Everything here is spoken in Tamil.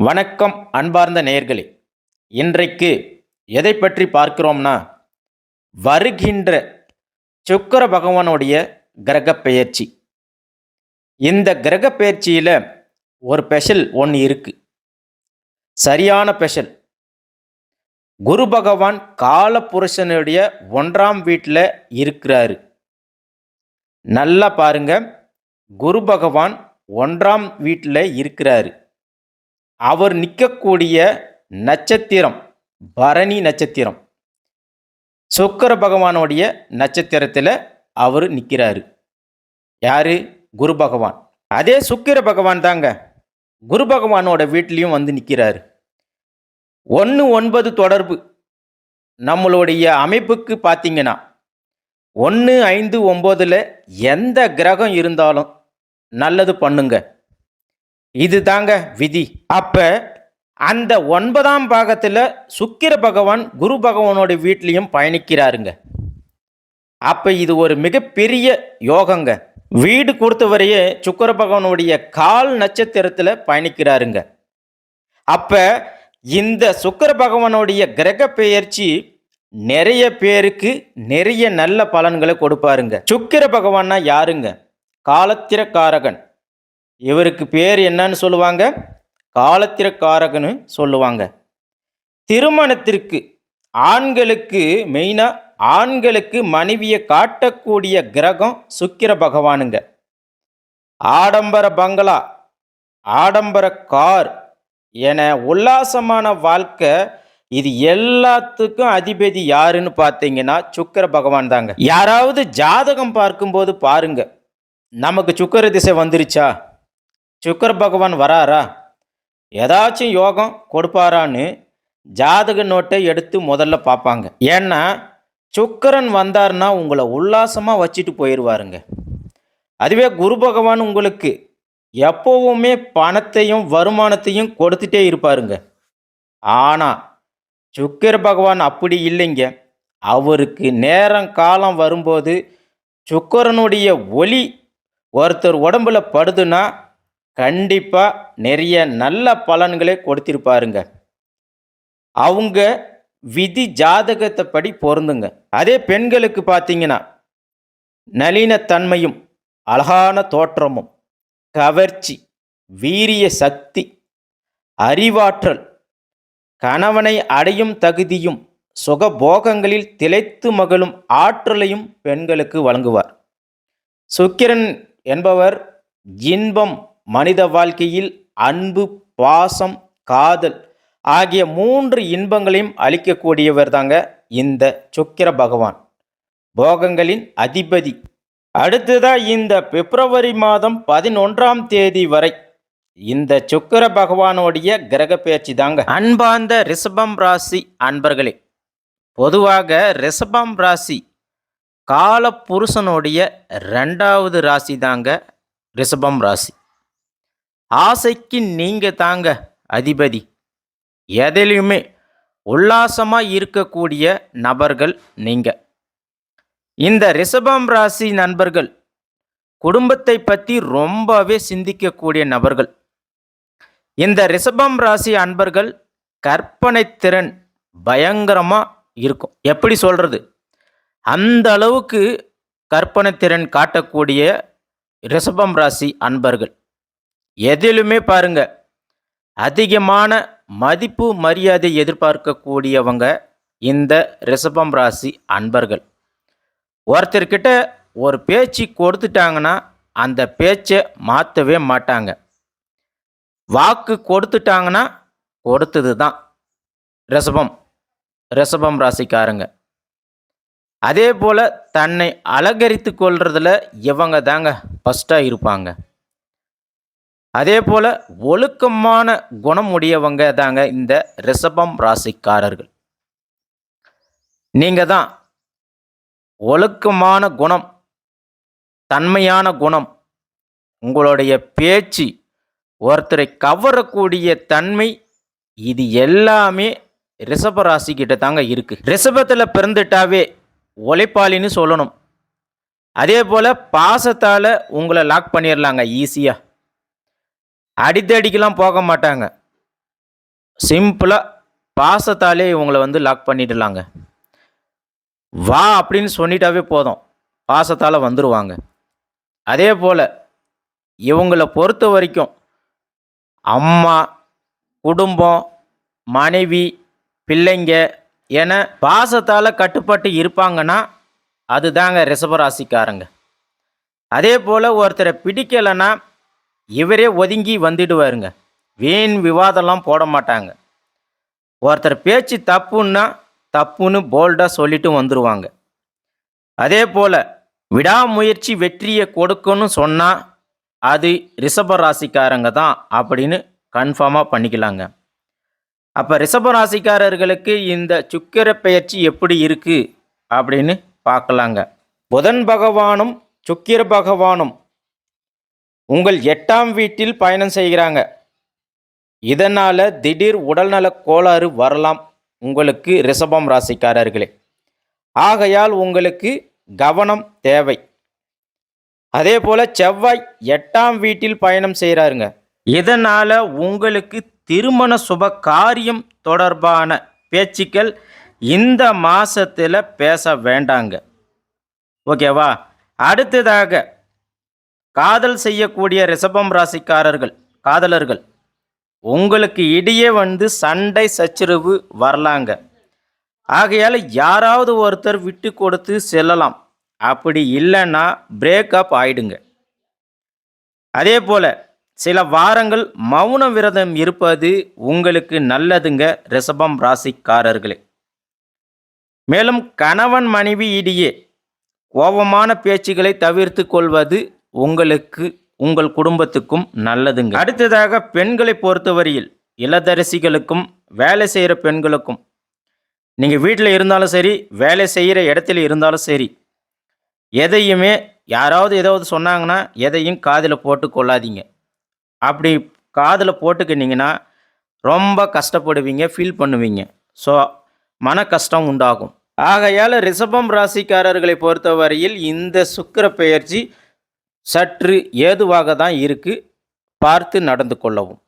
வணக்கம் அன்பார்ந்த நேயர்களே. இன்றைக்கு எதை பற்றி பார்க்கிறோம்னா, வருகின்ற சுக்கிர பகவானுடைய கிரகப் பெயர்ச்சி. இந்த கிரகப் பெயர்ச்சியில ஒரு ஸ்பெஷல் ஒன்று இருக்கு. சரியான ஸ்பெஷல். குரு பகவான் காலபுருஷனுடைய 1ஆம் வீட்டில் இருக்கிறாரு. நல்லா பாருங்க, குரு பகவான் 1ஆம் வீட்டில் இருக்கிறாரு. அவர் நிற்கக்கூடிய நட்சத்திரம் பரணி நட்சத்திரம். சுக்கிர பகவானுடைய நட்சத்திரத்தில் அவர் நிற்கிறாரு. யாரு? குரு பகவான். அதே சுக்கிர பகவான் தாங்க குரு பகவானோட வீட்லேயும் வந்து நிற்கிறாரு. 1-9 தொடர்பு நம்மளுடைய அமைப்புக்கு பார்த்தீங்கன்னா 1-5-9 எந்த கிரகம் இருந்தாலும் நல்லது பண்ணுங்க. இது தாங்க விதி. அப்ப அந்த 9ஆம் பாகத்தில் சுக்கிர பகவான் குரு பகவானோட வீட்லேயும் பயணிக்கிறாருங்க. அப்ப இது ஒரு மிகப்பெரிய யோகங்க. வீடு கொடுத்தவரையே சுக்கிர பகவானுடைய கால் நட்சத்திரத்தில் பயணிக்கிறாருங்க. அப்ப இந்த சுக்கிர பகவானுடைய கிரக பெயர்ச்சி நிறைய பேருக்கு நிறைய நல்ல பலன்களை கொடுப்பாருங்க. சுக்கிர பகவான்னா யாருங்க? காலத்திரக்காரகன். இவருக்கு பேர் என்னன்னு சொல்லுவாங்க? காலத்திரக்காரகன்னு சொல்லுவாங்க. திருமணத்திற்கு ஆண்களுக்கு மெயினாக ஆண்களுக்கு மனைவியை காட்டக்கூடிய கிரகம் சுக்கிர பகவானுங்க. ஆடம்பர பங்களா, ஆடம்பர கார் என உல்லாசமான வாழ்க்கை, இது எல்லாத்துக்கும் அதிபதி யாருன்னு பார்த்தீங்கன்னா சுக்கிர பகவான் தாங்க. யாராவது ஜாதகம் பார்க்கும்போது பாருங்க, நமக்கு சுக்கிர திசை வந்துருச்சா, சுக்கிர பகவான் வராரா, ஏதாச்சும் யோகம் கொடுப்பாரான்னு ஜாதக நோட்டை எடுத்து முதல்ல பார்ப்பாங்க. ஏன்னா சுக்கிரன் வந்தார்னா உங்களை உல்லாசமாக வச்சுட்டு போயிடுவாருங்க. அதுவே குரு பகவான் உங்களுக்கு எப்போவுமே பணத்தையும் வருமானத்தையும் கொடுத்துட்டே இருப்பாருங்க. ஆனால் சுக்கிர பகவான் அப்படி இல்லைங்க. அவருக்கு நேரம் காலம் வரும்போது சுக்கிரனுடைய ஒளி ஒருத்தர் உடம்புல படுதுன்னா கண்டிப்பாக நிறைய நல்ல பலன்களை கொடுத்திருப்பாருங்க. அவங்க விதி ஜாதகத்தை படி பொருந்துங்க. அதே பெண்களுக்கு பார்த்தீங்கன்னா நளினத்தன்மையும் அழகான தோற்றமும் கவர்ச்சி, வீரிய சக்தி, அறிவாற்றல், கணவனை அடையும் தகுதியும் சுகபோகங்களில் திளைத்து மகிழும் ஆற்றலையும் பெண்களுக்கு வழங்குவார். சுக்கிரன் என்பவர் இன்பம், மனித வாழ்க்கையில் அன்பு, பாசம், காதல் ஆகிய 3 இன்பங்களையும் அளிக்கக்கூடியவர் தாங்க இந்த சுக்கிர பகவான், போகங்களின் அதிபதி. அடுத்ததாக இந்த பிப்ரவரி மாதம் 11ஆம் தேதி வரை இந்த சுக்கிர பகவானுடைய கிரக பெயர்ச்சி தாங்க. அன்பார்ந்த ரிஷபம் ராசி அன்பர்களே, பொதுவாக ரிஷபம் ராசி கால புருஷனுடைய 2வது ராசி தாங்க ரிஷபம் ராசி. ஆசைக்கு நீங்க தாங்க அதிபதி. எதிலையுமே உல்லாசமாக இருக்கக்கூடிய நபர்கள் நீங்க. இந்த ரிஷபம் ராசி நண்பர்கள் குடும்பத்தை பற்றி ரொம்பவே சிந்திக்கக்கூடிய நபர்கள். இந்த ரிஷபம் ராசி அன்பர்கள் கற்பனை திறன் பயங்கரமாக இருக்கும். எப்படி சொல்கிறது, அந்த அளவுக்கு கற்பனை திறன் காட்டக்கூடிய ரிஷபம் ராசி அன்பர்கள் எதிலுமே பாருங்க அதிகமான மதிப்பு மரியாதை எதிர்பார்க்கக்கூடியவங்க இந்த ரிஷபம் ராசி அன்பர்கள். ஒருத்தர்கிட்ட ஒரு பேச்சு கொடுத்துட்டாங்கன்னா அந்த பேச்சை மாற்றவே மாட்டாங்க. வாக்கு கொடுத்துட்டாங்கன்னா கொடுத்தது தான் ரிஷபம் ராசிக்காரங்க. அதே போல் தன்னை அலங்கரித்து கொள்றதுல இவங்க தாங்க ஃபஸ்ட்டாக இருப்பாங்க. அதே போல் ஒழுக்கமான குணம் உடையவங்க தாங்க இந்த ரிஷபம் ராசிக்காரர்கள். நீங்கள் தான் ஒழுக்கமான குணம், தன்மையான குணம், உங்களுடைய பேச்சு, ஒருத்தரை கவரக்கூடிய தன்மை, இது எல்லாமே ரிஷப ராசிக்கிட்ட தாங்க இருக்குது. ரிஷபத்தில் பிறந்துட்டாவே உழைப்பாளின்னு சொல்லணும். அதே போல் பாசத்தால் உங்களை லாக் பண்ணிடலாங்க ஈஸியாக. அடித்தடிக்கெலாம் போக மாட்டாங்க. சிம்பிளாக பாசத்தாலே இவங்களை வந்து லாக் பண்ணிடலாங்க. வா அப்படின்னு சொல்லிட்டாவே போதும், பாசத்தால் வந்துடுவாங்க. அதே போல் இவங்களை பொறுத்த வரைக்கும் அம்மா, குடும்பம், மனைவி, பிள்ளைங்க என பாசத்தால் கட்டுப்பட்டு இருப்பாங்கன்னா அதுதாங்க ரிஷபராசிக்காரங்க. அதே போல் ஒருத்தரை பிடிக்கலைன்னா இவரே ஒதுங்கி வந்துடுவாருங்க. வீண் விவாதம்லாம் போட மாட்டாங்க. ஒருத்தர் பேச்சு தப்புன்னா தப்புன்னு போல்டாக சொல்லிட்டு வந்துடுவாங்க. அதே போல் விடாமுயற்சி வெற்றியை கொடுக்கணும்னு சொன்னால் அது ரிஷபராசிக்காரங்க தான் அப்படின்னு கன்ஃபார்மாக பண்ணிக்கலாங்க. அப்போ ரிஷபராசிக்காரர்களுக்கு இந்த சுக்கிர பெயர்ச்சி எப்படி இருக்குது அப்படின்னு பார்க்கலாங்க. புதன் பகவானும் சுக்கிர பகவானும் உங்கள் 8ஆம் வீட்டில் பயணம் செய்கிறாங்க. இதனால் திடீர் உடல்நல கோளாறு வரலாம் உங்களுக்கு ரிஷபம் ராசிக்காரர்களே. ஆகையால் உங்களுக்கு கவனம் தேவை. அதே போல் செவ்வாய் 8ஆம் வீட்டில் பயணம் செய்கிறாருங்க. இதனால் உங்களுக்கு திருமண சுப காரியம் தொடர்பான பேச்சுக்கள் இந்த மாதத்தில் பேச வேண்டாங்க. ஓகேவா? அடுத்ததாக காதல் செய்யக்கூடிய ரிஷபம் ராசிக்காரர்கள், காதலர்கள் உங்களுக்கு இடையே வந்து சண்டை சச்சரவு வரலாங்க. ஆகையால் யாராவது ஒருத்தர் விட்டு கொடுத்து செல்லலாம். அப்படி இல்லைன்னா பிரேக்கப் ஆயிடுங்க. அதே போல் சில வாரங்கள் மௌன விரதம் இருப்பது உங்களுக்கு நல்லதுங்க ரிஷபம் ராசிக்காரர்களே. மேலும் கணவன் மனைவி இடையே கோபமான பேச்சுகளை தவிர்த்து கொள்வது உங்களுக்கு உங்கள் குடும்பத்துக்கும் நல்லதுங்க. அடுத்ததாக பெண்களை பொறுத்தவரையில் இளதரசிகளுக்கும் வேலை செய்கிற பெண்களுக்கும், நீங்கள் வீட்டில் இருந்தாலும் சரி, வேலை செய்கிற இடத்துல இருந்தாலும் சரி, எதையுமே யாராவது ஏதாவது சொன்னாங்கன்னா எதையும் காதில் போட்டு கொள்ளாதீங்க. அப்படி காதில் போட்டுக்கினீங்கன்னா ரொம்ப கஷ்டப்படுவீங்க, ஃபீல் பண்ணுவீங்க. ஸோ மன கஷ்டம் உண்டாகும். ஆகையால் ரிஷபம் ராசிக்காரர்களை பொறுத்தவரையில் இந்த சுக்கிர பெயர்ச்சி சற்று ஏதுவாக தான் இருக்குது. பார்த்து நடந்து கொள்ளவும்.